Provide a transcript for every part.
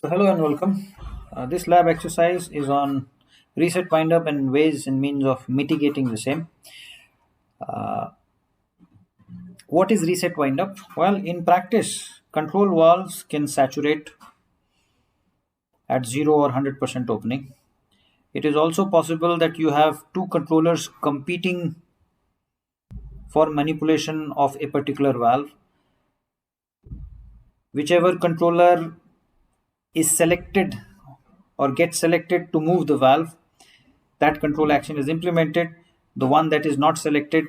So hello and welcome. This lab exercise is on reset windup and ways and means of mitigating the same. Uh, what is reset windup? Well, in practice, control valves can saturate at 0 or 100% opening. It is also possible that you have two controllers competing for manipulation of a particular valve. Whichever controller is selected or gets selected to move the valve, that control action is implemented. The one that is not selected,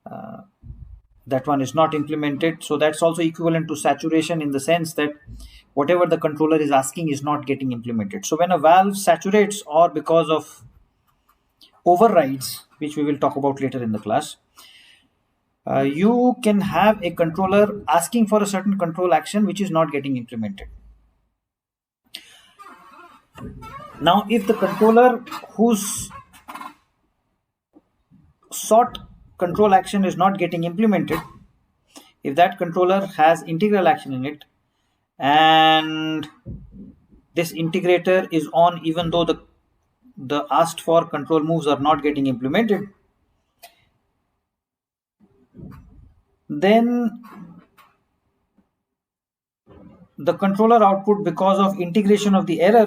that one is not implemented. So that's also equivalent to saturation in the sense that whatever the controller is asking is not getting implemented. So when a valve saturates or because of overrides, which we will talk about later in the class, you can have a controller asking for a certain control action which is not getting implemented. Now, if the controller whose sought control action is not getting implemented, if that controller has integral action in it and this integrator is on even though the asked for control moves are not getting implemented, then the controller output, because of integration of the error,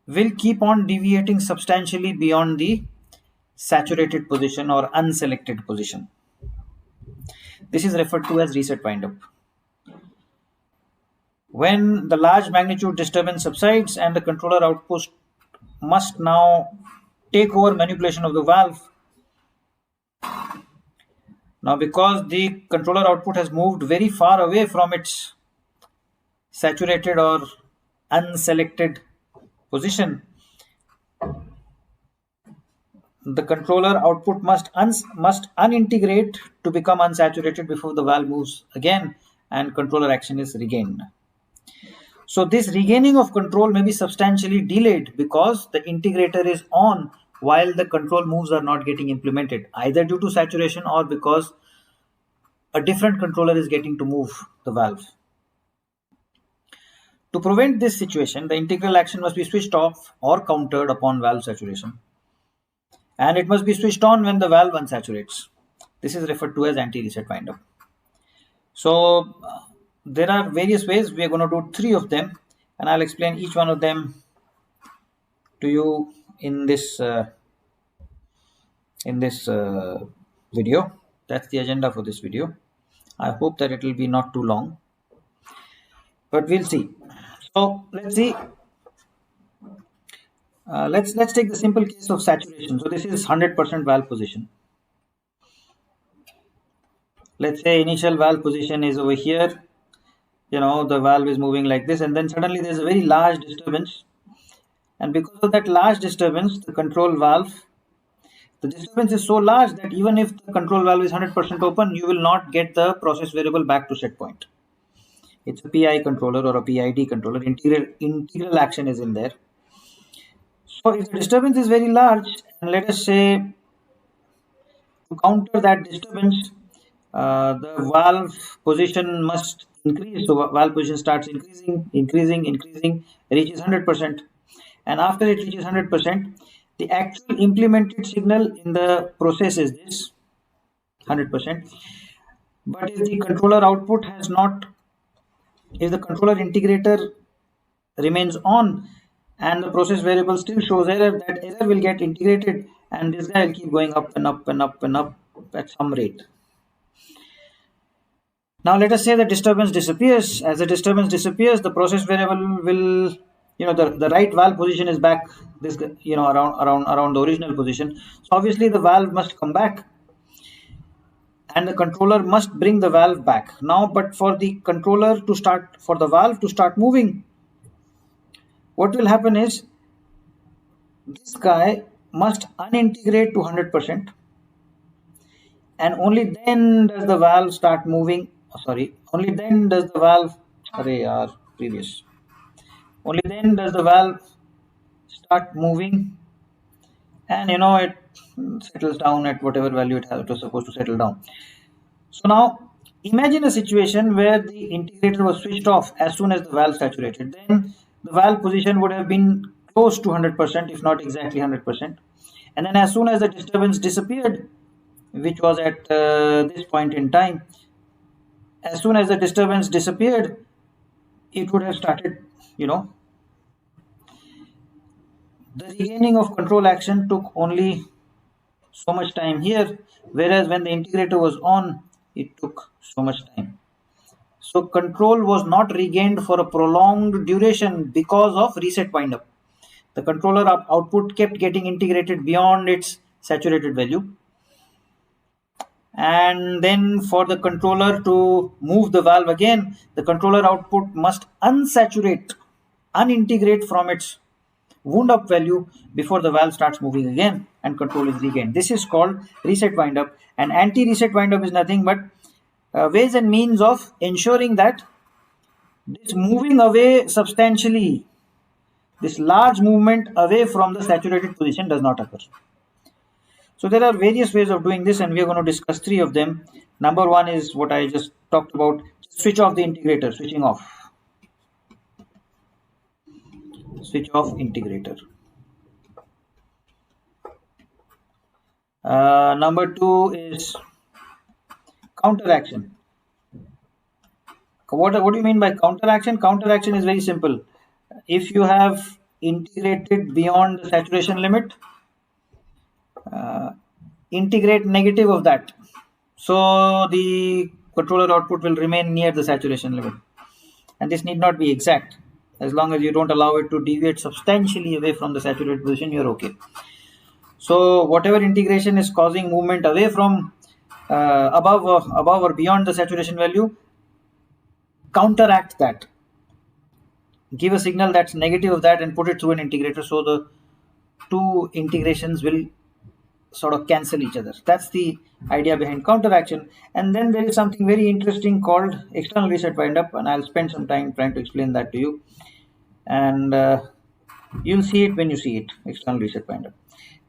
will keep on deviating substantially beyond the saturated position or unselected position. This is referred to as reset windup. When the large magnitude disturbance subsides and the controller output must now take over manipulation of the valve. Now, because the controller output has moved very far away from its saturated or unselected position, the controller output must unintegrate to become unsaturated before the valve moves again and controller action is regained. So this regaining of control may be substantially delayed because the integrator is on while the control moves are not getting implemented, either due to saturation or because a different controller is getting to move the valve. To prevent this situation, the integral action must be switched off or countered upon valve saturation, and it must be switched on when the valve unsaturates. This is referred to as anti-reset windup. So there are various ways. We are going to do 3 of them, and I'll explain each one of them to you in this video. That's the agenda for this video. I hope that it will be not too long, but we'll see. So let's see. Let's take the simple case of saturation. So this is 100% valve position. Let's say initial valve position is over here. The valve is moving like this, and then suddenly there's a very large disturbance, and because of that large disturbance, the control valve, the disturbance is so large that even if the control valve is 100% open, you will not get the process variable back to set point. It's a PI controller or a PID controller. Integral action is in there. So if the disturbance is very large, and let us say to counter that disturbance, the valve position must increase. So valve position starts increasing, reaches 100%. And after it reaches 100%, the actual implemented signal in the process is this 100%. But if the controller output has not, if the controller integrator remains on and the process variable still shows error, that error will get integrated and this guy will keep going up and up and up and up at some rate. Now let us say the disturbance disappears. As the disturbance disappears, the process variable will, the right valve position is back, this, around the original position. So obviously the valve must come back and the controller must bring the valve back. Now, but for the controller to start, for the valve to start moving, what will happen is this guy must unintegrate to 100%, and only then does the valve start moving. Only then does the valve, only then does the valve start moving, and it settles down at whatever value it was supposed to settle down. So now Imagine a situation where the integrator was switched off as soon as the valve saturated. Then the valve position would have been close to 100%, if not exactly 100%. And then as soon as the disturbance disappeared, which was at this point in time, as soon as the disturbance disappeared, it would have started, you know, the regaining of control action took only so much time here, whereas when the integrator was on, it took so much time. So control was not regained for a prolonged duration because of reset windup. The controller output kept getting integrated beyond its saturated value. And then for the controller to move the valve again, the controller output must unsaturate, unintegrate from its wound up value before the valve starts moving again and control is regained. This is called reset windup, and anti reset windup is nothing but ways and means of ensuring that this moving away substantially, this large movement away from the saturated position does not occur. So there are various ways of doing this, and we are going to discuss three of them. Number one is what I just talked about: switch off the integrator, switching off, switch off integrator. Number two is counteraction. What do you mean by counteraction? Counteraction is very simple. If you have integrated beyond the saturation limit, integrate negative of that. So the controller output will remain near the saturation limit. And this need not be exact. As long as you don't allow it to deviate substantially away from the saturated position, you're okay. So whatever integration is causing movement away from above or beyond the saturation value, counteract that. Give a signal that's negative of that and put it through an integrator, so the two integrations will sort of cancel each other. That's the idea behind counteraction. And then there is something very interesting called external reset windup, and I'll spend some time trying to explain that to you. And you'll see it when you see it, external reset windup.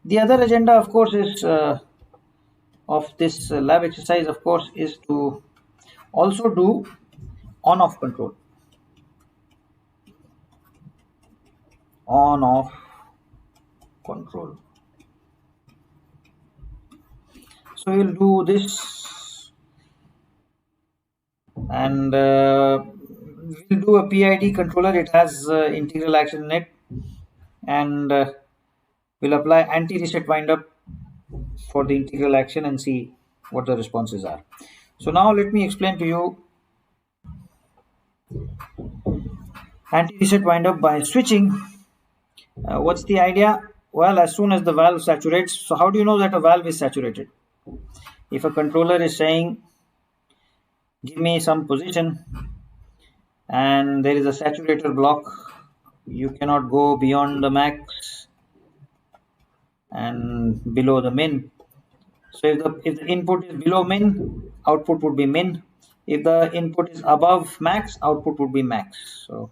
The other agenda, of course, is of this lab exercise, of course, is to also do on-off control. On-off control. So we'll do this, and we'll do a PID controller. It has integral action in it, and we'll apply anti-reset windup for the integral action and see what the responses are. So now let me explain to you anti-reset windup by switching. What's the idea? Well, as soon as the valve saturates, so how do you know that a valve is saturated? If a controller is saying, give me some position, and there is a saturator block, you cannot go beyond the max and below the min. So if the input is below min, output would be min. If the input is above max, output would be max. So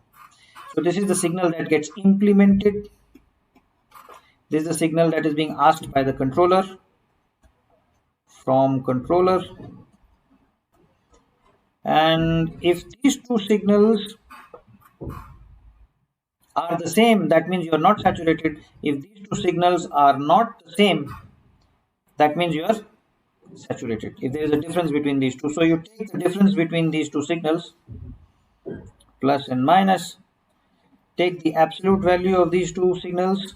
this is the signal that gets implemented. This is the signal that is being asked by the controller from controller. And if these two signals are the same, that means you are not saturated. If these two signals are not the same, that means you are saturated. If there is a difference between these two, so you take the difference between these two signals, plus and minus, take the absolute value of these two signals,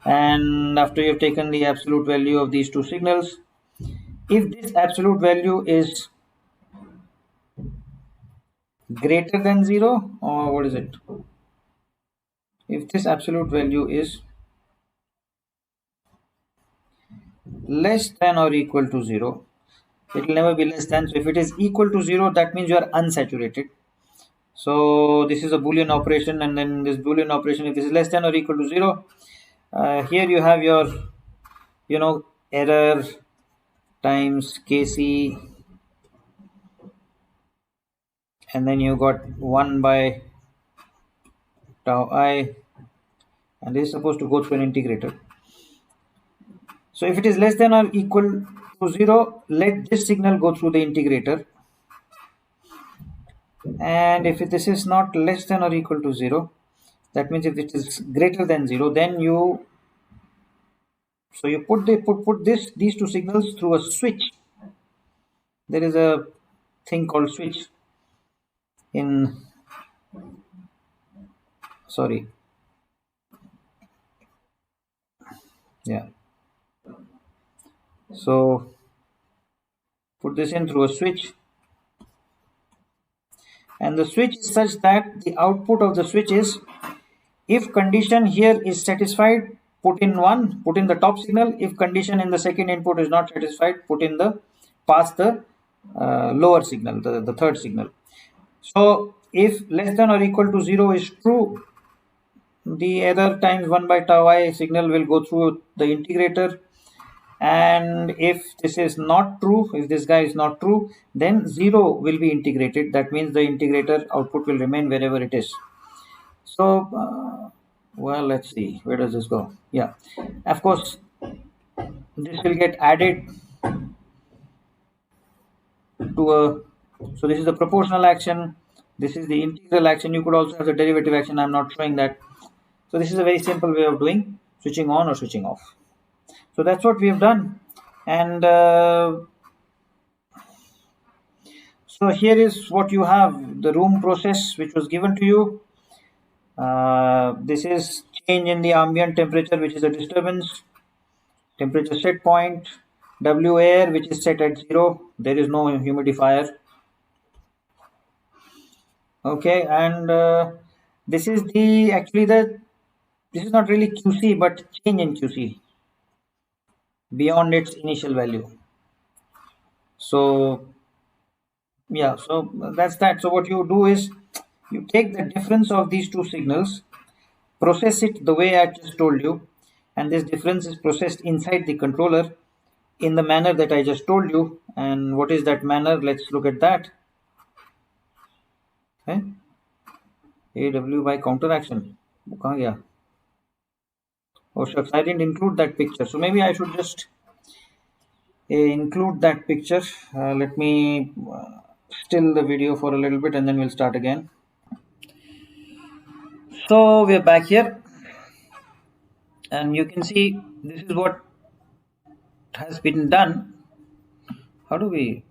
and after you've taken the absolute value of these two signals, if this absolute value is greater than 0, or what is it? If this absolute value is less than or equal to 0, it will never be less than. So if it is equal to 0, that means you are unsaturated. So this is a Boolean operation, and then this Boolean operation, if this is less than or equal to 0, here you have your, error times Kc, and then you got 1 by tau I, and this is supposed to go through an integrator. So if it is less than or equal to 0, let this signal go through the integrator. And if this is not less than or equal to 0, that means if it is greater than 0, then you put these two signals through a switch. There is a thing called switch in, sorry, yeah. So put this in through a switch, and the switch is such that the output of the switch is, if condition here is satisfied, put in 1, put in the top signal. If condition in the second input is not satisfied, put in the pass the lower signal, the third signal. So if less than or equal to 0 is true, the error times 1 by tau I signal will go through the integrator. And if this is not true, if this guy is not true, then 0 will be integrated. That means the integrator output will remain wherever it is. So well, let's see, where does this go? Yeah, of course this will get added to a, so this is the proportional action, this is the integral action. You could also have the derivative action. I'm not showing that. So this is a very simple way of doing switching on or switching off. So that's what we have done. And so here is what you have, the room process which was given to you. This is change in the ambient temperature, which is a disturbance, temperature set point, W air, which is set at 0, there is no humidifier. Okay, and this is the, actually this is not really QC, but change in QC beyond its initial value. So yeah, so that's that. So what you do is you take the difference of these two signals, process it the way I just told you, and this difference is processed inside the controller in the manner that I just told you. And what is that manner? Let's look at that. Okay, AW by counteraction. Oh shucks, I didn't include that picture, so maybe I should just include that picture. Let me still the video for a little bit and then we'll start again. So we're back here, and you can see this is what has been done. How do we,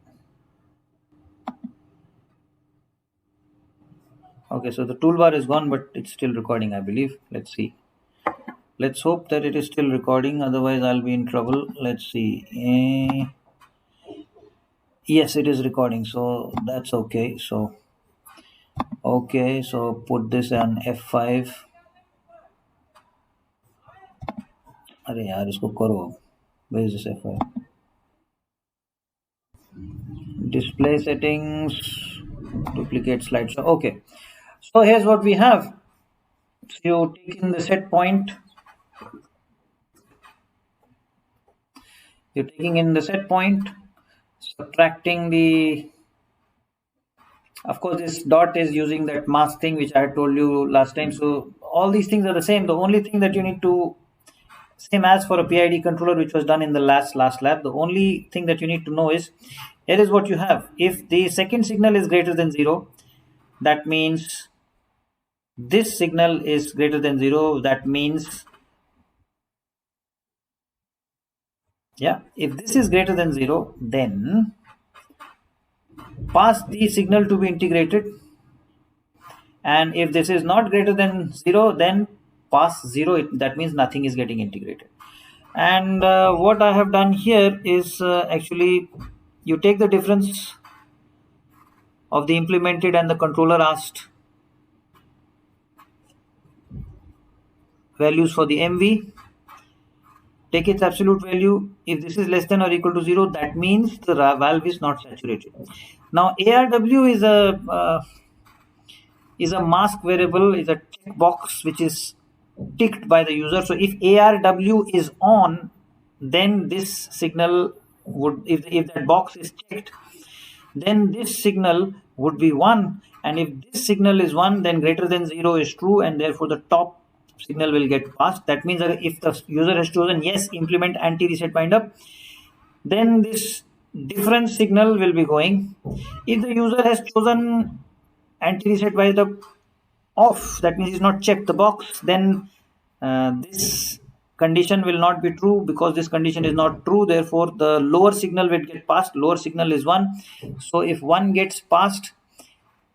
okay, so the toolbar is gone, but it's still recording, I believe. Let's see, let's hope that it is still recording, otherwise I'll be in trouble. Let's see. Yes, it is recording, so that's okay. So okay, so put this on F5. अरे यार इसको करो, where is this F5? Display settings, duplicate slideshow. Okay, so here's what we have. So you take in the set point, you're taking in the set point, subtracting the, of course this dot is using that mask thing which I had told you last time. So all these things are the same. The only thing that you need to, same as for a PID controller which was done in the last lab, the only thing that you need to know is, here is what you have. If the second signal is greater than 0, that means this signal is greater than 0. That means, yeah, if this is greater than 0, then pass the signal to be integrated, and if this is not greater than 0, then pass 0. That means nothing is getting integrated. And what I have done here is actually you take the difference of the implemented and the controller asked values for the MV, take its absolute value. If this is less than or equal to 0, that means the valve is not saturated. Now ARW is a mask variable, is a checkbox which is ticked by the user. So if ARW is on, then this signal would, if that box is checked, then this signal would be 1, and if this signal is 1, then greater than 0 is true, and therefore the top signal will get passed. That means that if the user has chosen yes, implement anti-reset bind up, then this difference signal will be going. If the user has chosen anti-reset by the off, that means he's not checked the box, then this condition will not be true. Because this condition is not true, therefore the lower signal will get passed. Lower signal is 1. So if 1 gets passed,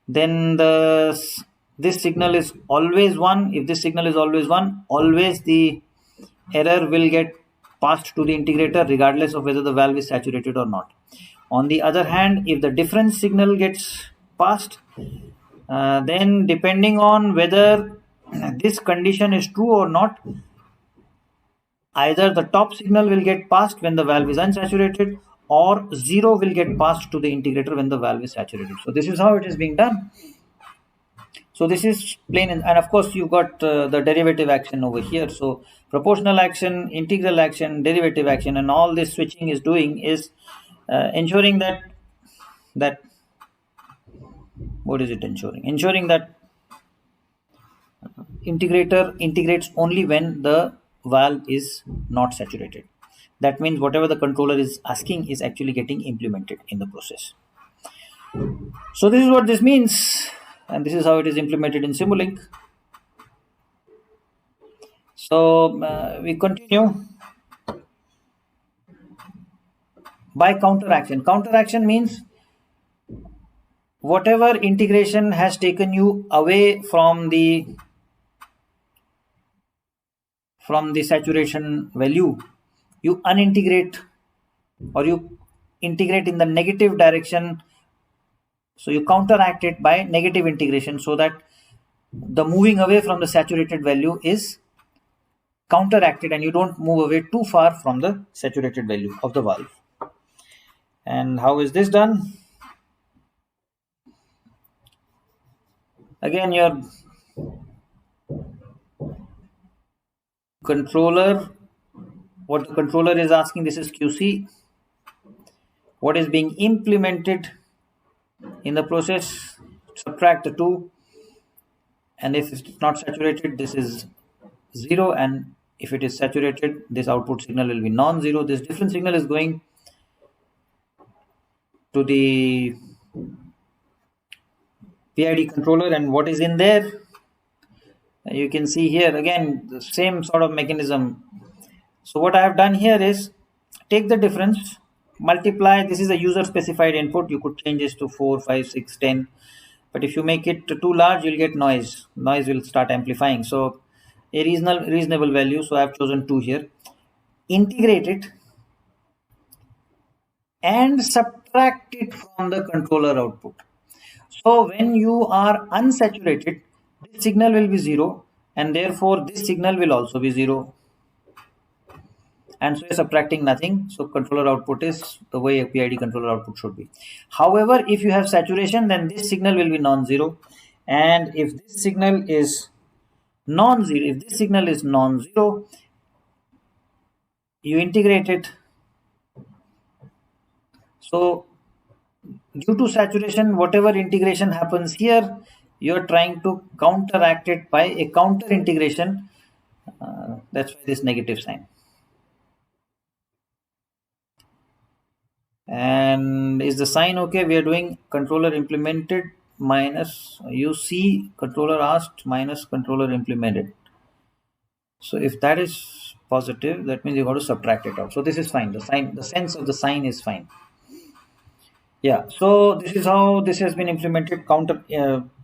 then this signal is always 1. If this signal is always 1, always the error will get passed to the integrator regardless of whether the valve is saturated or not. On the other hand, if the difference signal gets passed, then depending on whether this condition is true or not, either the top signal will get passed when the valve is unsaturated, or 0 will get passed to the integrator when the valve is saturated. So this is how it is being done. So this is plain, and of course you got the derivative action over here. So proportional action, integral action, derivative action, and all this switching is doing is ensuring that what is it ensuring? Ensuring that integrator integrates only when the valve is not saturated. That means whatever the controller is asking is actually getting implemented in the process. So this is what this means, and this is how it is implemented in Simulink. So we continue by counteraction. Counteraction means whatever integration has taken you away from the saturation value, you unintegrate or you integrate in the negative direction. So you counteract it by negative integration, so that the moving away from the saturated value is counteracted and you don't move away too far from the saturated value of the valve. And how is this done? Again, your controller, what the controller is asking, this is QC. What is being implemented in the process, subtract the 2, and if it's not saturated, this is 0, and if it is saturated, this output signal will be non-zero. This different signal is going to the PID controller, and what is in there, you can see here again the same sort of mechanism. So what I have done here is take the difference, multiply. This is a user specified input. You could change this to 4, 5, 6, 10, but if you make it too large, you'll get noise will start amplifying. So a reasonable value, so I have chosen 2 here. Integrate it and subtract it from the controller output. So when you are unsaturated, this signal will be 0, and therefore this signal will also be 0. And so you're subtracting nothing. So controller output is the way a PID controller output should be. However, if you have saturation, then this signal will be non-zero. And if this signal is non-zero, you integrate it. So due to saturation, whatever integration happens here, you're trying to counteract it by a counter integration. That's why this negative sign. And is the sign okay? We are doing controller implemented minus, you see controller asked minus controller implemented. So if that is positive, that means you got to subtract it out. So this is fine. The sense of the sign is fine. Yeah, so this is how this has been implemented, counter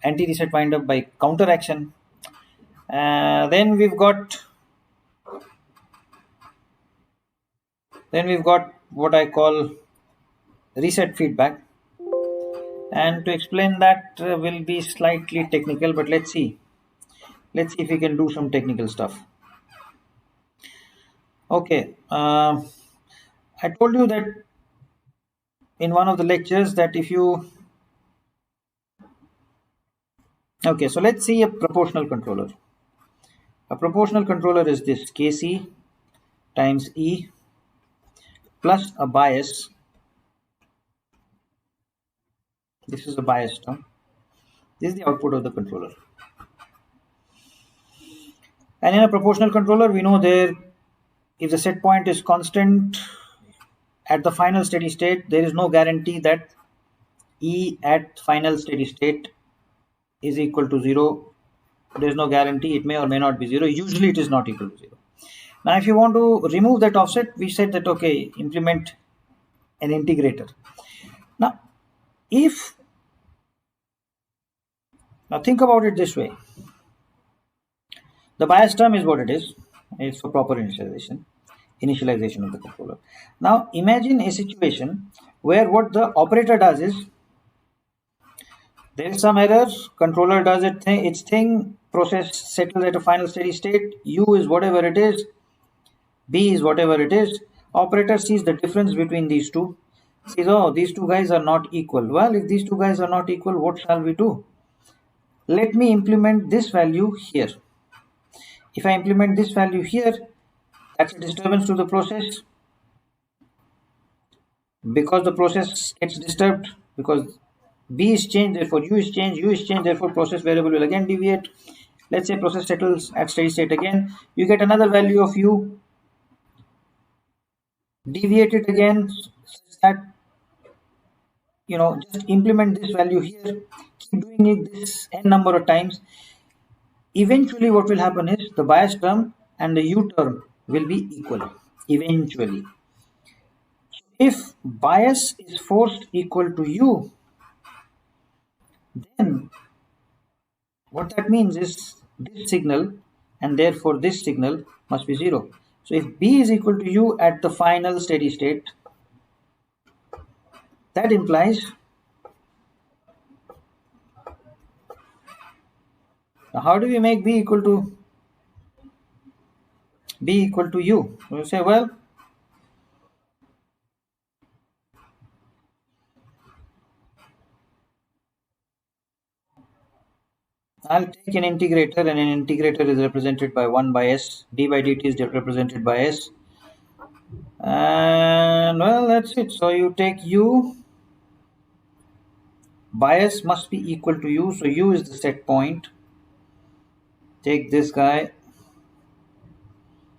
anti-reset wind up by counter action. Then we've got what I call reset feedback, and to explain that will be slightly technical, but let's see if we can do some technical stuff. Okay, I told you that in one of the lectures that if you okay, so let's see a proportional controller. A proportional controller is this Kc times E plus a bias. This is a bias term. This is the output of the controller. And in a proportional controller, we know there, if the set point is constant at the final steady state, there is no guarantee that E at final steady state is equal to 0. There is no guarantee. It may or may not be 0. Usually it is not equal to 0. Now if you want to remove that offset, we said that okay, implement an integrator. Now think about it this way. The bias term is what it is. It's for proper initialization of the controller. Now imagine a situation where what the operator does is, there is some error, controller does its thing, process settles at a final steady state, U is whatever it is, B is whatever it is, operator sees the difference between these two, says, oh, these two guys are not equal. Well, if these two guys are not equal, what shall we do? Let me implement this value here. If I implement this value here, that's a disturbance to the process. Because the process gets disturbed, because B is changed, therefore U is changed, therefore process variable will again deviate. Let's say process settles at steady state again. You get another value of U, deviate it again, such that, just implement this value here, keep doing it this n number of times. Eventually what will happen is the bias term and the U term will be equal, eventually. If bias is forced equal to U, then what that means is this signal and therefore this signal must be 0. So if B is equal to U at the final steady state, that implies, now how do we make B equal to U? We'll say, well, I'll take an integrator, and an integrator is represented by 1 by S. D by dt is represented by S. And well, that's it. So you take U, bias must be equal to U, so U is the set point. Take this guy,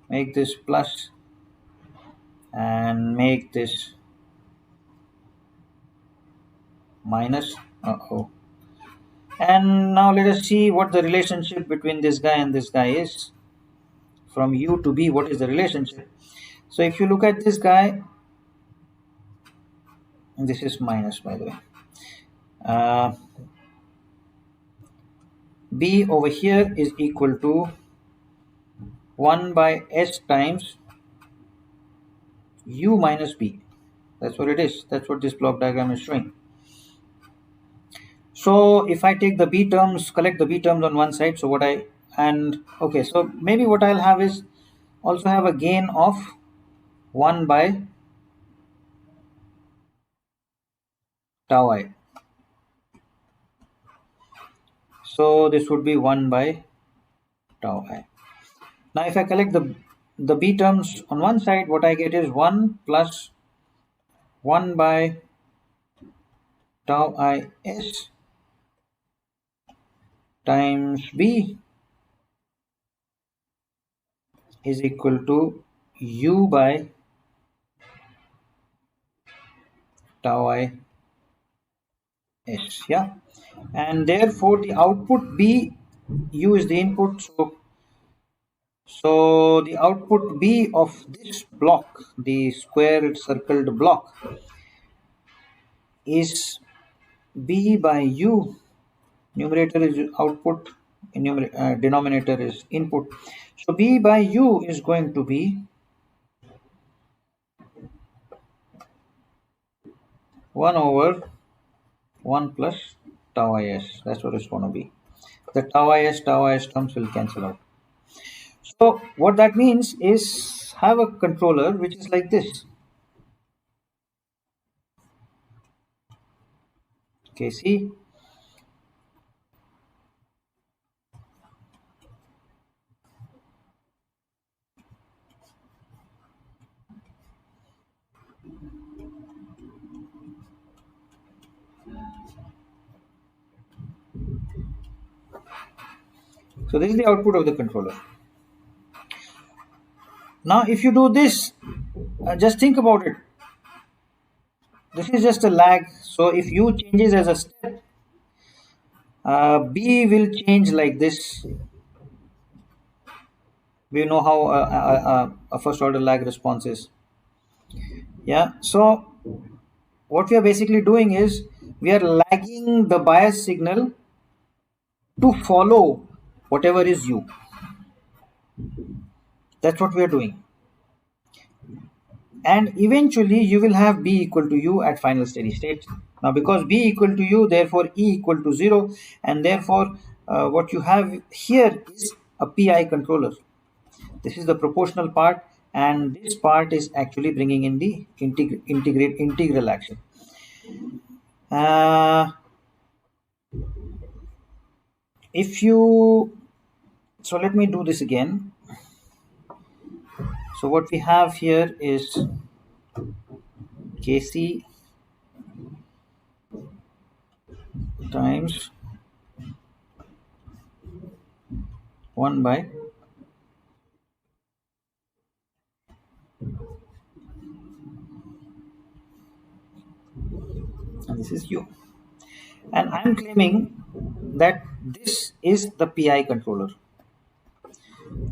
make this plus, and make this minus. And now let us see what the relationship between this guy and this guy is. From U to B, what is the relationship? So if you look at this guy, and this is minus, by the way, B over here is equal to 1 by S times U minus B. That's what it is. That's what this block diagram is showing. So if I take the B terms, collect the B terms on one side, so so maybe what I'll have is also have a gain of 1 by tau I. So this would be 1 by tau I. Now if I collect the B terms on one side, what I get is 1 plus 1 by tau I S times B is equal to U by tau I S, yeah, and therefore the output B, U is the input, so the output B of this block, the square circled block, is B by U. Numerator is output, denominator is input. So B by U is going to be 1 over 1 plus tau IS. That's what it's going to be. The tau IS terms will cancel out. So what that means is have a controller which is like this. Okay, see? So this is the output of the controller. Now if you do this, just think about it. this is just a lag. So if u changes as a step, b will change like this. We know how a first order lag response is. Yeah. So what we are basically doing is we are lagging the bias signal to follow whatever is u. That's what we are doing. And eventually you will have b equal to u at final steady state. Now because b equal to u, therefore e equal to 0, and therefore what you have here is a pi controller. This is the proportional part, and this part is actually bringing in the integral action. uh, if you so let me do this again. So what we have here is kc times 1 by, and this is u, and I'm claiming that this is the pi controller.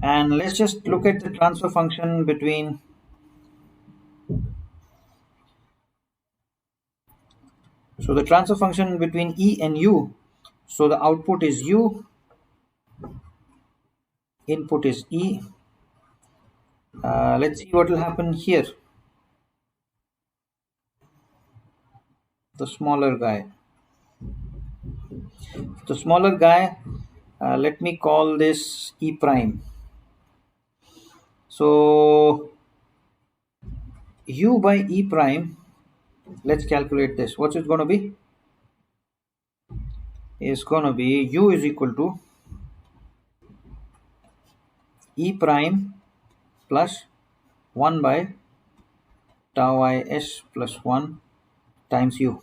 And let's just look at the transfer function between, so the transfer function between e and u. So the output is u, input is e. Let's see what will happen here. The smaller guy, let me call this e prime. So u by e prime, let's calculate this. What's it going to be? It's going to be u is equal to e prime plus 1 by tau is plus 1 times u.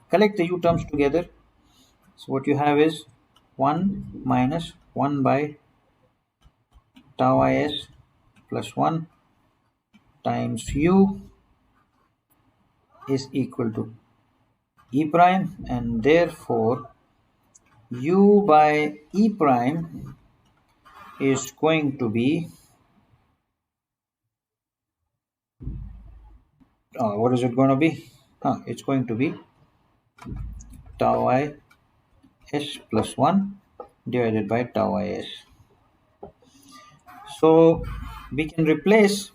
Collect the u terms together. So what you have is 1 minus 1 by tau is plus 1 times u is equal to e prime, and therefore u by e prime is going to be, what is it going to be? It's going to be tau I s plus 1 divided by tau is. So we can replace,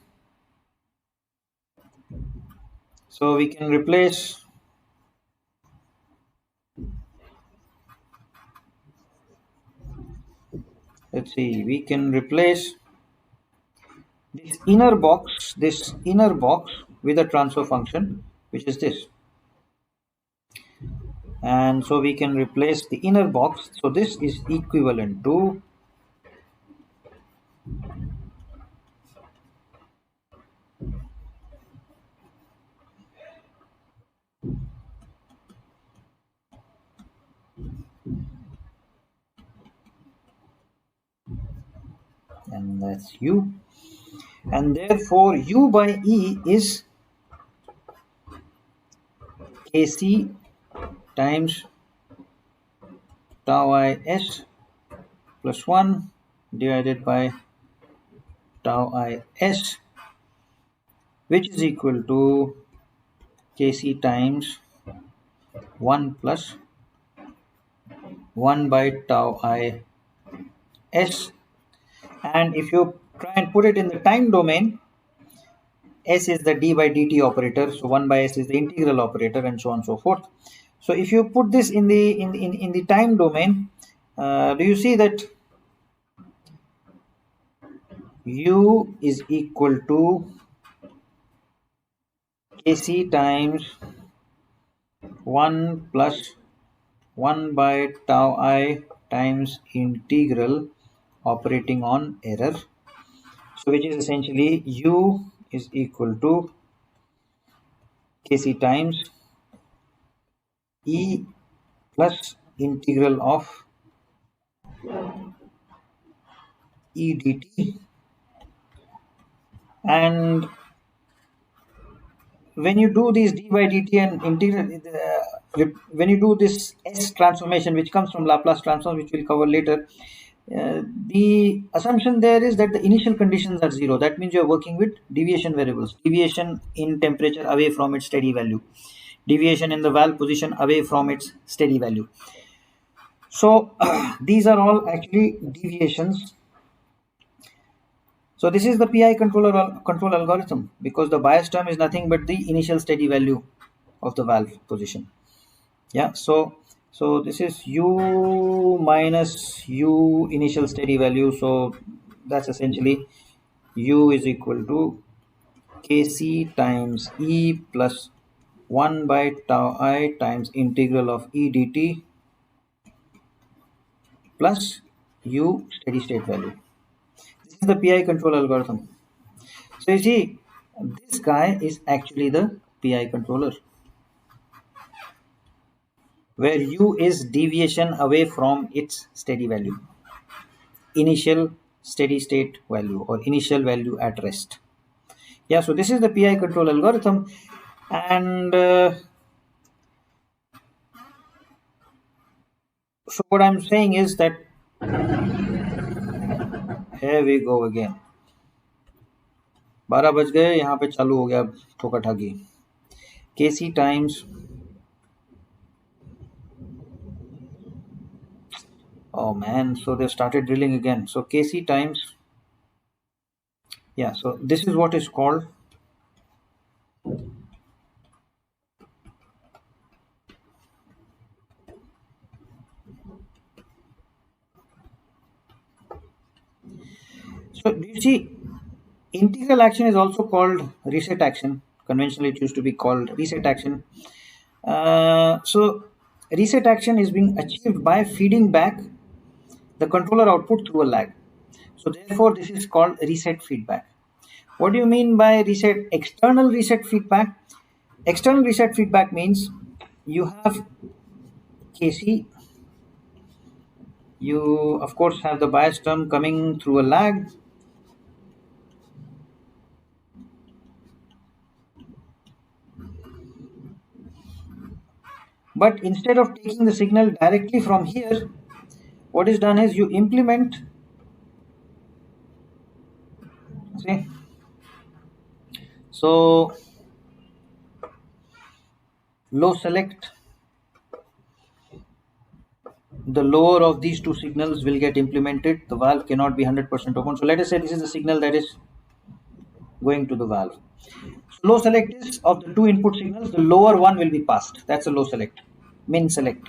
let's see, we can replace this inner box with a transfer function, which is this. And so we can replace the inner box. So this is equivalent to and that's u, and therefore u by e is kc times tau I s plus 1 divided by tau I s, which is equal to kc times 1 plus 1 by tau I s. And if you try and put it in the time domain, s is the d by dt operator, so 1 by s is the integral operator, and so on and so forth. So if you put this in the time domain, do you see that u is equal to kc times 1 plus 1 by tau I times integral operating on error, so which is essentially u is equal to kc times e plus integral of e dt. And when you do these d by dt and integral, when you do this S transformation, which comes from Laplace transform, which we'll cover later, the assumption there is that the initial conditions are zero. That means you're working with deviation variables, deviation in temperature away from its steady value, deviation in the valve position away from its steady value. So these are all actually deviations. So this is the PI control algorithm, because the bias term is nothing but the initial steady value of the valve position. Yeah, so this is u minus u initial steady value. So that's essentially u is equal to kc times e plus 1 by tau I times integral of e dt plus u steady state value. This is the PI control algorithm. So you see, this guy is actually the PI controller, where u is deviation away from its steady value, initial steady state value or initial value at rest. Yeah, so this is the PI control algorithm. And so what I'm saying is that here we go again. 12 बज गए, यहाँ पे चालू हो गया ठोका ठाकी. Kc times, oh man, so they started drilling again. So Kc times, yeah, so this is what is called so do you see, integral action is also called reset action. Conventionally it used to be called reset action. So reset action is being achieved by feeding back the controller output through a lag. So therefore this is called reset feedback. What do you mean by reset? External reset feedback. External reset feedback means you have Kc, you of course have the bias term coming through a lag, but instead of taking the signal directly from here, what is done is you implement, see, so low select, the lower of these two signals will get implemented. The valve cannot be 100% open. So let us say this is the signal that is going to the valve. So low select is of the two input signals, the lower one will be passed. That's a low select. Min select.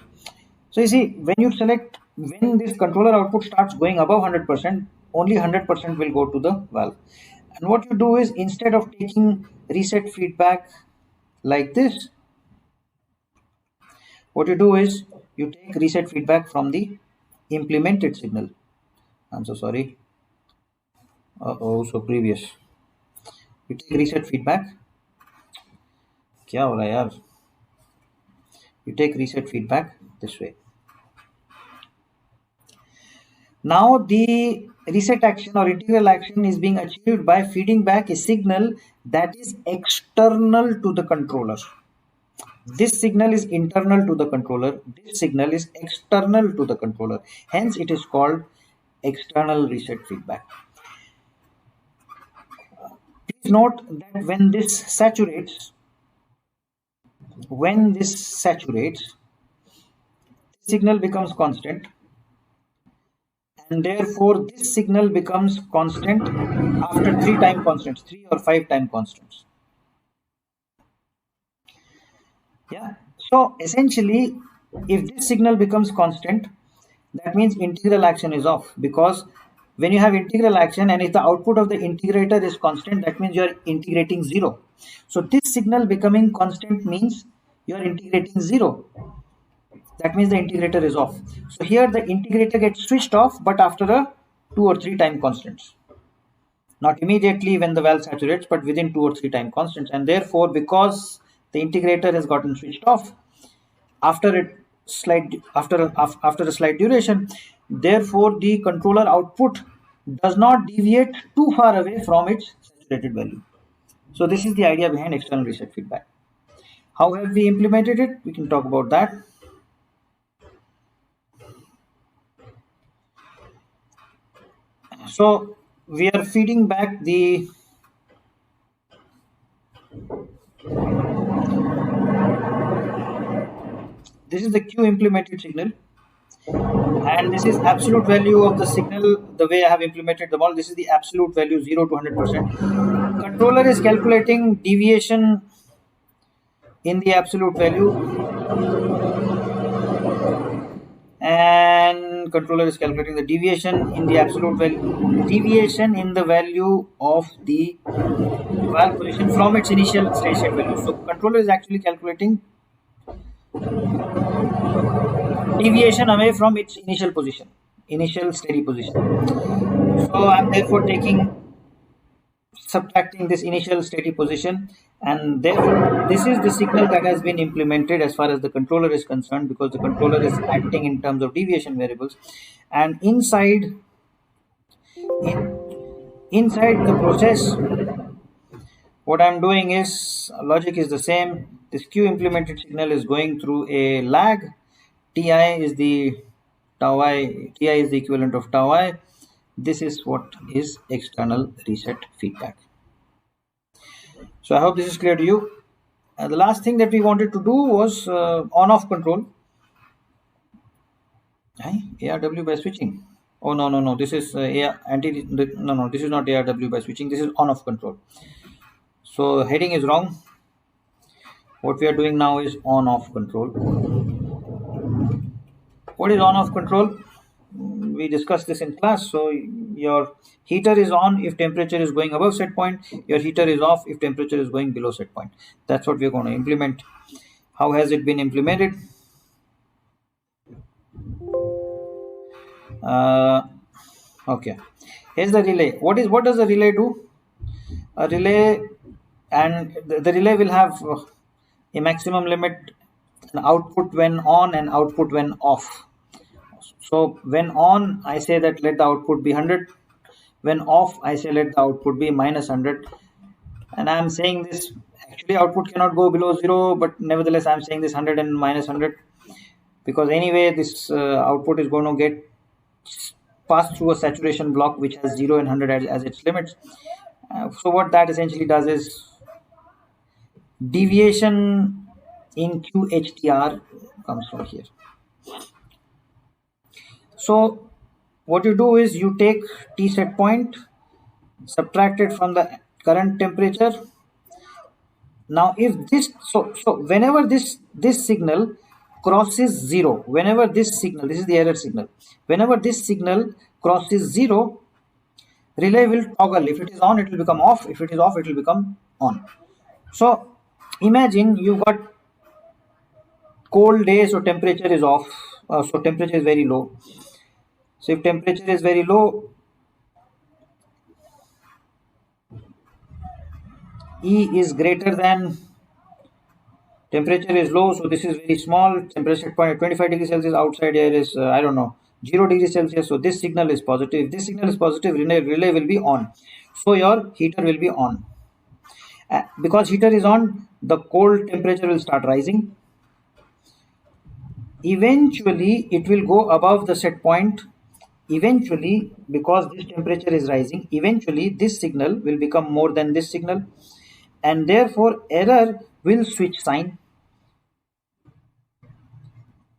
So you see, when you select, when this controller output starts going above 100%, only 100% will go to the valve. And what you do is, instead of taking reset feedback like this, what you do is you take reset feedback from the implemented signal. I'm so sorry. So previous. You take reset feedback. क्या हो रहा है यार? You take reset feedback this way. Now the reset action or integral action is being achieved by feeding back a signal that is external to the controller. This signal is internal to the controller. This signal is external to the controller. Hence it is called external reset feedback. Please note that when this saturates, signal becomes constant, and therefore this signal becomes constant after 3 time constants, 3 or 5 time constants. Yeah, so essentially if this signal becomes constant, that means integral action is off, because when you have integral action and if the output of the integrator is constant, that means you are integrating 0. So this signal becoming constant means you are integrating 0. That means the integrator is off. So here the integrator gets switched off, but after a 2 or 3 time constants. Not immediately when the valve saturates, but within 2 or 3 time constants. And therefore, because the integrator has gotten switched off after a slight duration, therefore the controller output does not deviate too far away from its saturated value. So this is the idea behind external reset feedback. How have we implemented it? We can talk about that. So we are feeding back the this is the Q implemented signal, and this is absolute value of the signal. The way I have implemented the model, this is the absolute value 0 to 100%. Controller is calculating deviation in the absolute value, and controller is calculating the deviation in the absolute value, deviation in the value of the valve position from its initial steady state value. So controller is actually calculating deviation away from its initial position, initial steady position. So I'm therefore subtracting this initial steady position, and therefore this is the signal that has been implemented as far as the controller is concerned, because the controller is acting in terms of deviation variables, and inside the process what I'm doing is logic is the same. This Q implemented signal is going through a lag. Ti is the tau I, Ti is the equivalent of tau I. This is what is external reset feedback. So I hope this is clear to you. The last thing that we wanted to do was on-off control. ARW by switching. Oh no! This is no. This is not ARW by switching. This is on-off control. So heading is wrong. What we are doing now is on-off control. What is on-off control? We discussed this in class. So your heater is on if temperature is going above set point. Your heater is off if temperature is going below set point. That's what we're going to implement. How has it been implemented? Okay. Here's the relay. What does the relay do? A relay, and the relay will have a maximum limit, an output when on and output when off. So when on, I say that let the output be 100. When off, I say let the output be minus 100. And I'm saying this, actually output cannot go below 0, but nevertheless I'm saying this 100 and minus 100, because anyway this output is going to get passed through a saturation block which has 0 and 100 as its limits. So what that essentially does is deviation in QHTR comes from here. So what you do is you take T set point, subtract it from the current temperature. Now if this, so whenever this signal crosses 0, whenever this signal, this is the error signal, whenever this signal crosses 0, relay will toggle. If it is on, it will become off. If it is off, it will become on. So imagine you got cold day, so temperature is off, so temperature is very low. So if temperature is very low, E is greater than temperature is low, so this is very small. Temperature point at 25 degrees Celsius, outside air is I don't know, 0 degrees Celsius. So this signal is positive. If this signal is positive, relay will be on. So your heater will be on. Because heater is on, the cold temperature will start rising. Eventually, it will go above the set point. Eventually, because this temperature is rising, eventually this signal will become more than this signal, and therefore error will switch sign.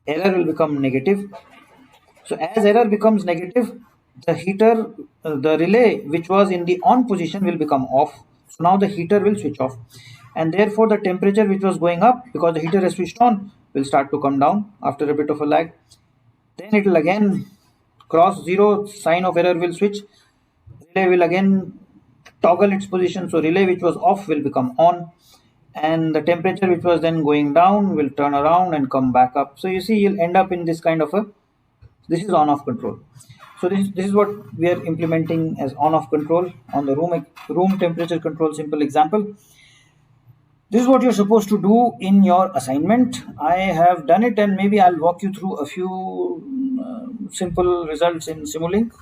Error will become negative. So as error becomes negative, the heater, the relay which was in the on position will become off. So now the heater will switch off, and therefore the temperature which was going up because the heater has switched on will start to come down after a bit of a lag. Then it will again cross 0, sign of error will switch. Relay will again toggle its position. So relay which was off will become on, and the temperature which was then going down will turn around and come back up. So you see, you'll end up in this kind of a, this is on-off control. So this is what we are implementing as on-off control on the room temperature control simple example. This is what you're supposed to do in your assignment. I have done it, and maybe I'll walk you through a few simple results in Simulink,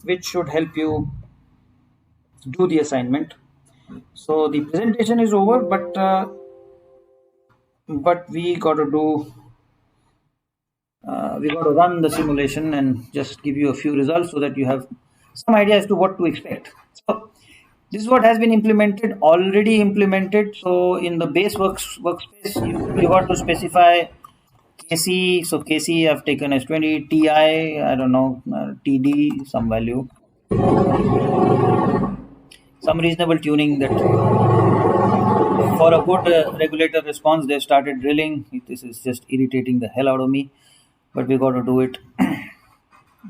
which should help you do the assignment. So the presentation is over, but we got to run the simulation and just give you a few results so that you have some idea as to what to expect. So this is what has been implemented, already implemented. So in the base workspace, you got to specify KC. So KC I've taken as 20, TI, I don't know, TD, some value, some reasonable tuning that for a good regulator response, they started drilling. This is just irritating the hell out of me, but we got to do it.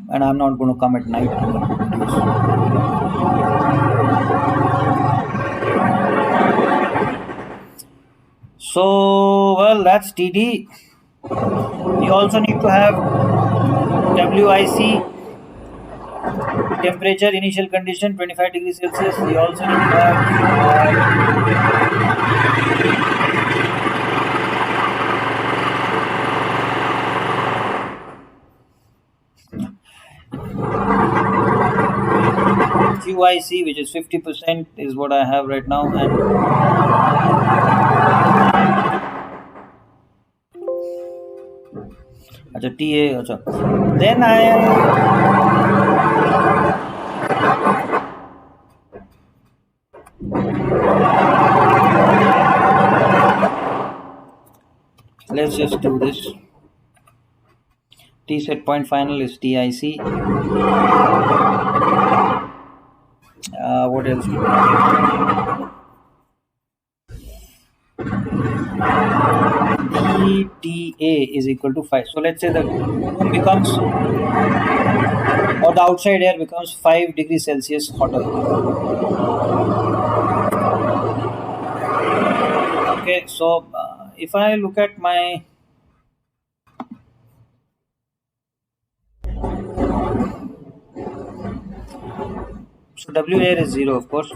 And I'm not going to come at night to produce. So, well, that's TD. You also need to have WIC, temperature initial condition 25 degrees Celsius. You also need to have QIC, which is 50%, is what I have right now. And TA, then let's just do this. T set point final is TIC. What else? DTA is equal to 5. So let's say the room becomes, or the outside air becomes 5 degrees Celsius hotter. Okay, so if I look at my so W air is 0, of course.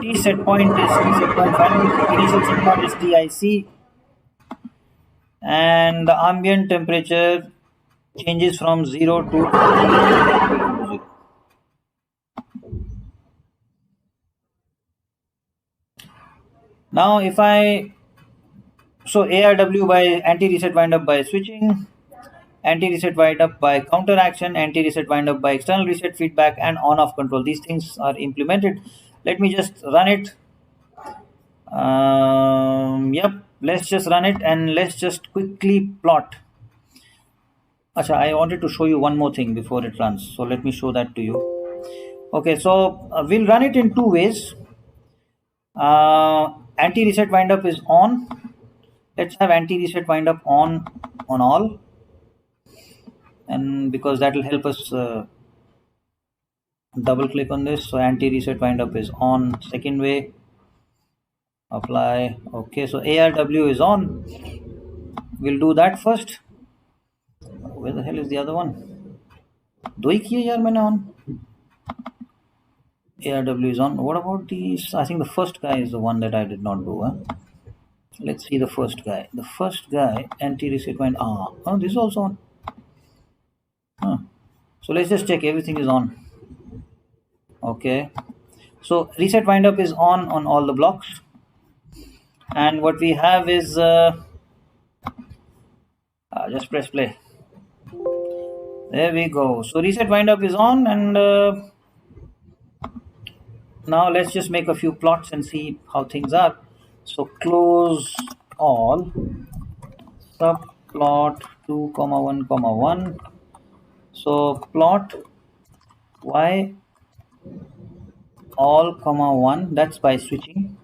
T set point final. Initial set point is TIC, and the ambient temperature changes from 0 to 0. Now, if I ARW by anti-reset wind up by switching, anti-reset wind up by counter action, anti-reset wind up by external reset feedback, and on-off control. These things are implemented. Let me just run it. Yep, let's just run it and let's just quickly plot. Acha, I wanted to show you one more thing before it runs. So let me show that to you. Okay, so we'll run it in two ways. Anti-reset wind up is on. Let's have anti-reset wind up on all. And because that will help us double click on this. So anti-reset wind up is on. Second way, apply. Okay, so ARW is on. We'll do that first. Where the hell is the other one? दो ही किए यार मैंने on. ARW is on. What about these? I think the first guy is the one that I did not do. Huh? Let's see the first guy. The first guy, anti-reset wind. Oh, this is also on. Huh. So let's just check everything is on. Okay. So reset wind up is on all the blocks. And what we have is just press play. There we go. So reset wind up is on, and now let's just make a few plots and see how things are. So close all, subplot 2, 1, 1. So plot y all, 1, that's by switching,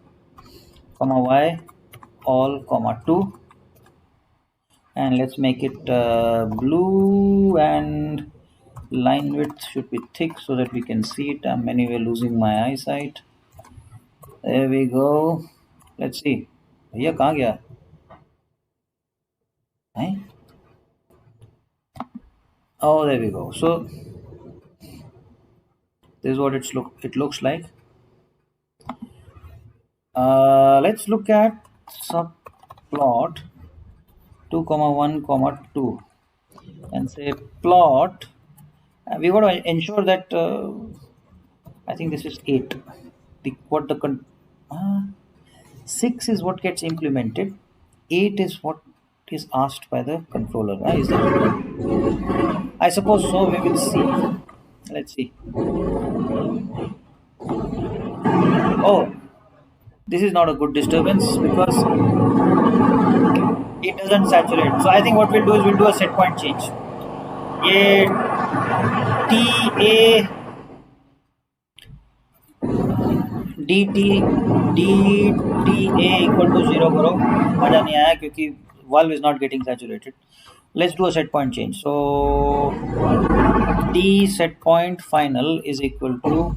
y all, 2. And let's make it blue, and line width should be thick so that we can see it. I'm anyway losing my eyesight. There we go. Let's see. भैया कहाँ गया है? Oh, there we go. So this is what it looks like. Let's look at subplot 2, 1, 2 and say plot. We got to ensure that I think this is 8. what the 6 is what gets implemented, 8 is what is asked by the controller. Is that? I suppose so. We will see. Let's see. Oh, this is not a good disturbance because it doesn't saturate. So I think what we'll do is we'll do a set point change. ये TA DT DTA equal to 0 करो, मजा नहीं आया क्योंकि valve is not getting saturated. Let's do a set point change. So T set point final is equal to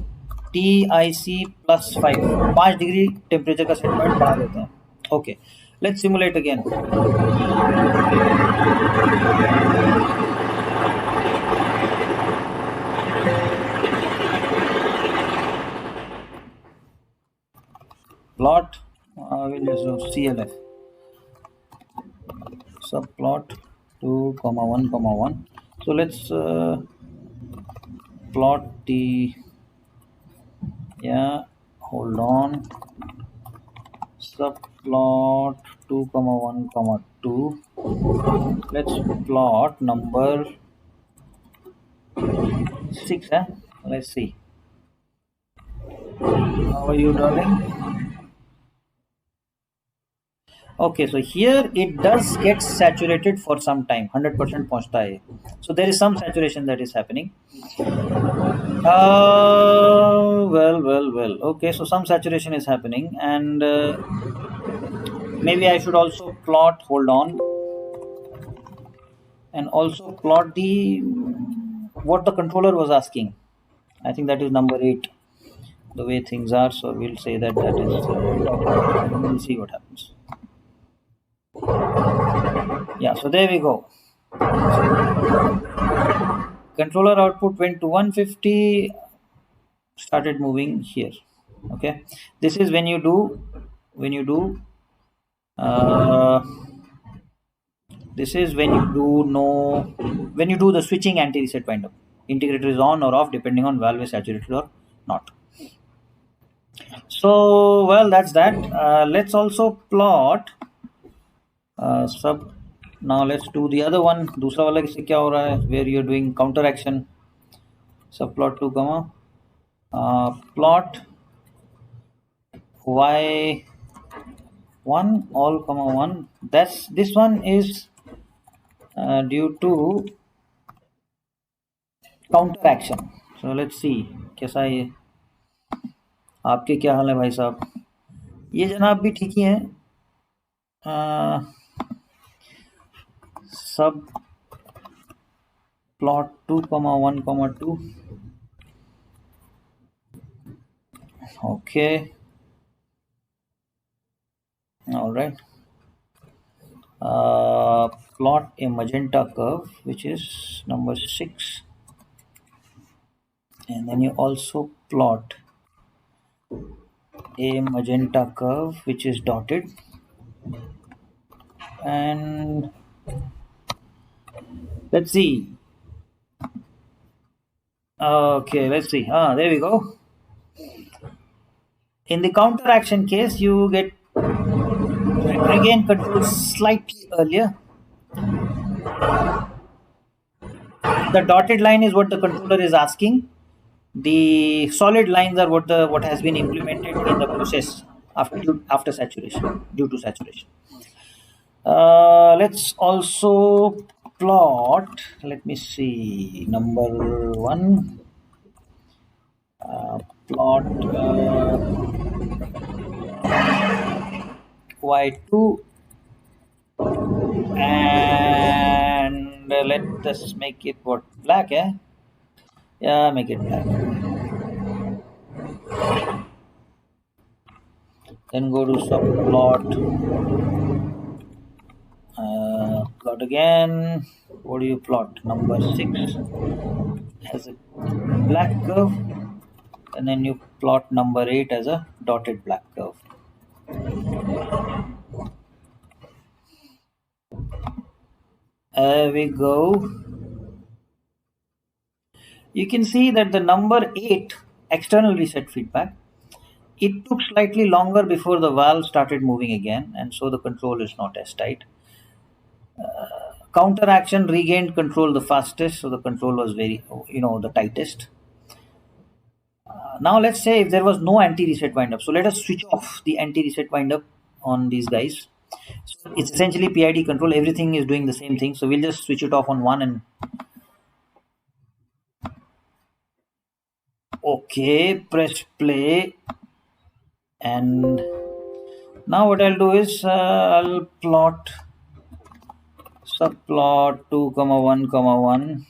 TIC plus 5. 5 degree temperature का set point बढ़ा देते हैं. Okay, let's simulate again. Plot, we'll just do CLF. Subplot 2, 1, 1. So let's plot the, hold on. Subplot 2, 1, 2. Let's plot number 6. Let's see. How are you, darling? Okay, so here it does get saturated for some time, 100% पहुंचता है. So there is some saturation that is happening. Well. Okay, so some saturation is happening, and maybe I should also plot. Hold on, and also plot the what the controller was asking. I think that is number 8. The way things are, so we'll say that is. We'll see what happens. Yeah, so there we go. Controller output went to 150, started moving here. Okay, this is when you do this is when you do the switching anti-reset wind up. Integrator is on or off depending on valve is saturated or not. So well, that's that. Let's also plot now let's do the other one. दूसरा वाला किससे क्या हो रहा है, where you're doing counter action. Subplot 2 comma plot y1 all comma 1. This one is due to counter action. So let's see कैसा है ये. आपके क्या हाल है भाई साहब? ये जनाब भी ठीक ही हैं. Sub plot 2 comma 1 comma 2. Okay, all right. Plot a magenta curve which is number 6, and then you also plot a magenta curve which is dotted, and let's see. Okay, let's see. There we go. In the counter action case, you get again control slightly earlier. The dotted line is what the controller is asking. The solid lines are what has been implemented in the process after saturation, due to saturation. Let's also plot. Let me see. Number 1. Plot y2, and let us make it what, black, yeah, make it black. Then go to subplot, plot again. What do you plot? Number 6 has a black curve, and then you plot number 8 as a dotted black curve. There we go. You can see that the number 8 external reset feedback it took slightly longer before the valve started moving again, and so the control is not as tight. Counter action regained control the fastest, so the control was very, the tightest. Now let's say if there was no anti-reset windup, so let us switch off the anti-reset windup on these guys. So it's essentially PID control, everything is doing the same thing, so we'll just switch it off on one and okay, press play. And now what I'll do is I'll plot subplot 2 comma 1 comma 1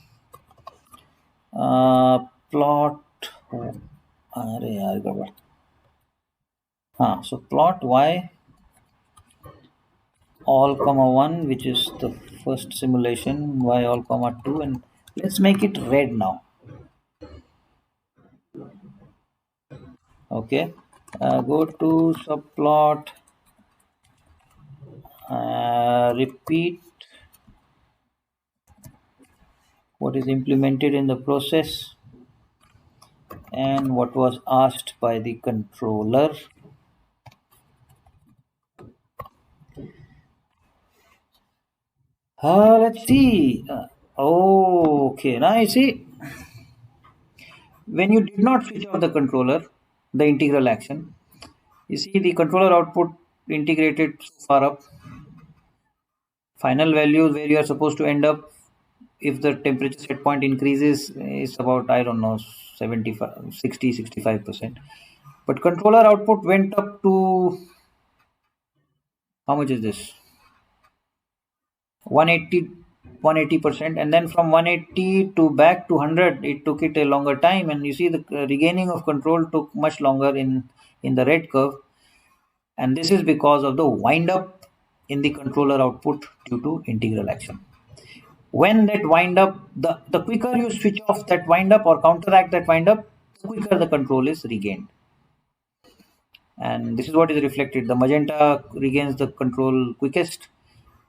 plot so plot y all comma 1, which is the first simulation, y all comma 2, and let's make it red now. Okay, go to subplot, repeat what is implemented in the process and what was asked by the controller. Let's see. Okay, now you see, when you did not switch off the controller, the integral action, you see the controller output integrated so far up. Final values where you are supposed to end up if the temperature set point increases is about, I don't know, 75, 60, 65%. But controller output went up to, how much is this? 180%, and then from 180 to back to 100, it took it a longer time, and you see the regaining of control took much longer in the red curve, and this is because of the wind up in the controller output due to integral action. When that wind up, the quicker you switch off that wind up or counteract that wind up, the quicker the control is regained. And this is what is reflected. The magenta regains the control quickest.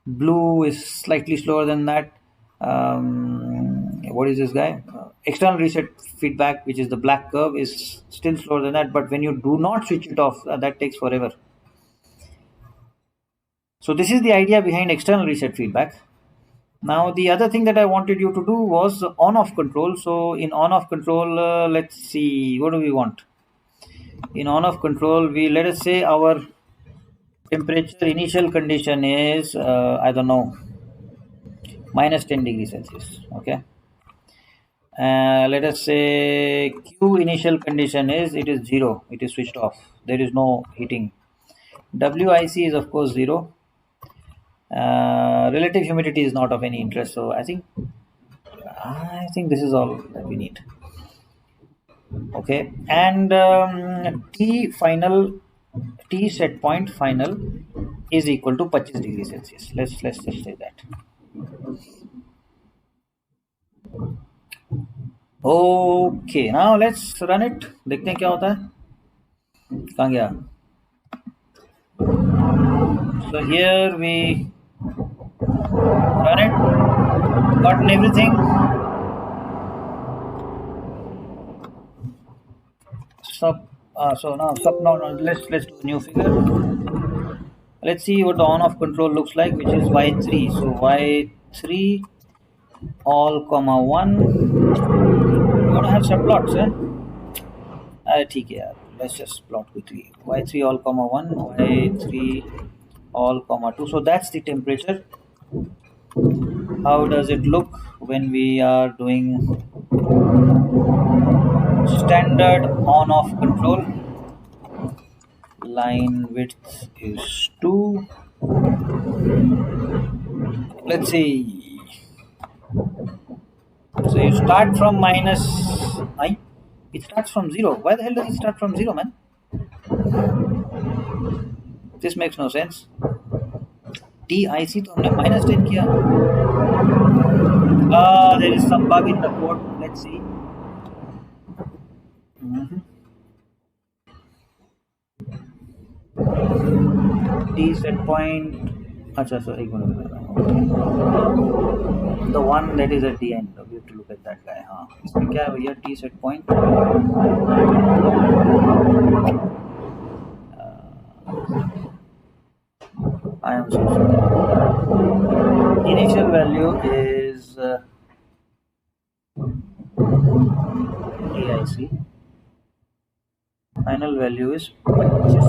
Blue is slightly slower than that. What is this guy? External reset feedback, which is the black curve, is still slower than that. But when you do not switch it off, that takes forever. So this is the idea behind external reset feedback. Now the other thing that I wanted you to do was on-off control. So in on-off control, let's see, what do we want? In on-off control, let us say our temperature initial condition is, I don't know, minus 10 degrees Celsius. Okay. Let us say Q initial condition is, it is 0. It is switched off. There is no heating. WIC is of course 0. Relative humidity is not of any interest. So I think this is all that we need. Okay, and T set point final is equal to 25 degrees Celsius. Let's just say that. Okay, now let's run it. देखते हैं क्या होता है. कहाँ गया? So here we run it. Gotten everything. Now let's do a new figure. Let's see what the on-off control looks like, which is y3. So y3 all comma 1. We're gonna have some plots, ठीक है यार. Let's just plot quickly. y3 all comma 1, y3 all comma 2. So that's the temperature. How does it look when we are doing standard on-off control? Line width is 2. Let's see. So you start from minus 9. It starts from 0. Why the hell does it start from 0, man? This makes no sense. TIC तो हमने minus 10 किया. There is some bug in the code. Let's see. T set point. Sorry, the one that is at the end. We have to look at that guy. इसमें क्या है भैया? T set point. I am so sorry. Initial value is DIC. Final value is 25.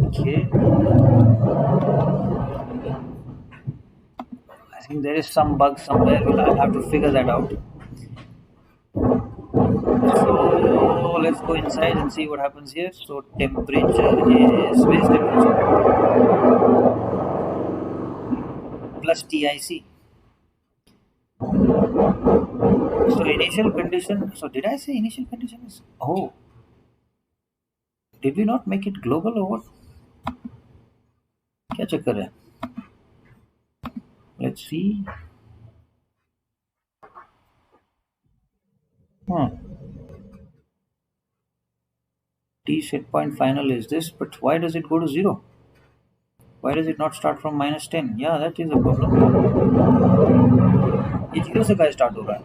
Okay. I think there is some bug somewhere. I'll have to figure that out. So let's go inside and see what happens here. So temperature is, where is temperature? Plus TIC. So initial condition. So did I say initial condition is? Oh, did we not make it global or what? क्या चक्कर है? Let's see. T set point final is this, but why does it go to 0? Why does it not start from -10? Yeah, that is a problem. ये 0 से कहाँ start होगा?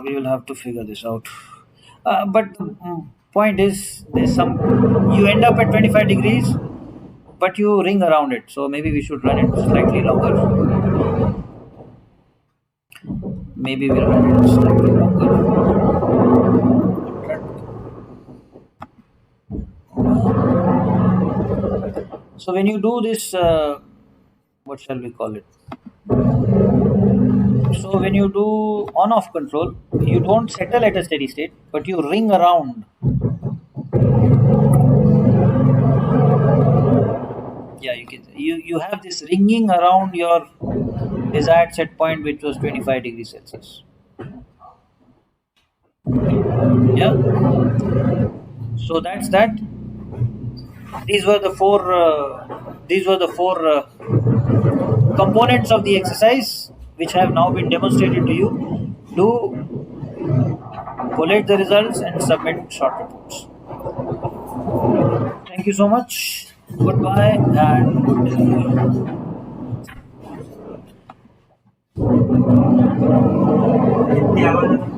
We will have to figure this out. But the point is, there's some. You end up at 25 degrees, but you ring around it. So maybe we should run it slightly longer. Maybe we'll run it slightly longer. So when you do this, what shall we call it? So when you do on-off control, you don't settle at a steady state, but you ring around. Yeah, you have this ringing around your desired set point, which was 25 degrees Celsius. Yeah. So that's that. These were the four components of the exercise which have now been demonstrated to you. Do collate the results and submit short reports. Thank you so much. Goodbye and good day.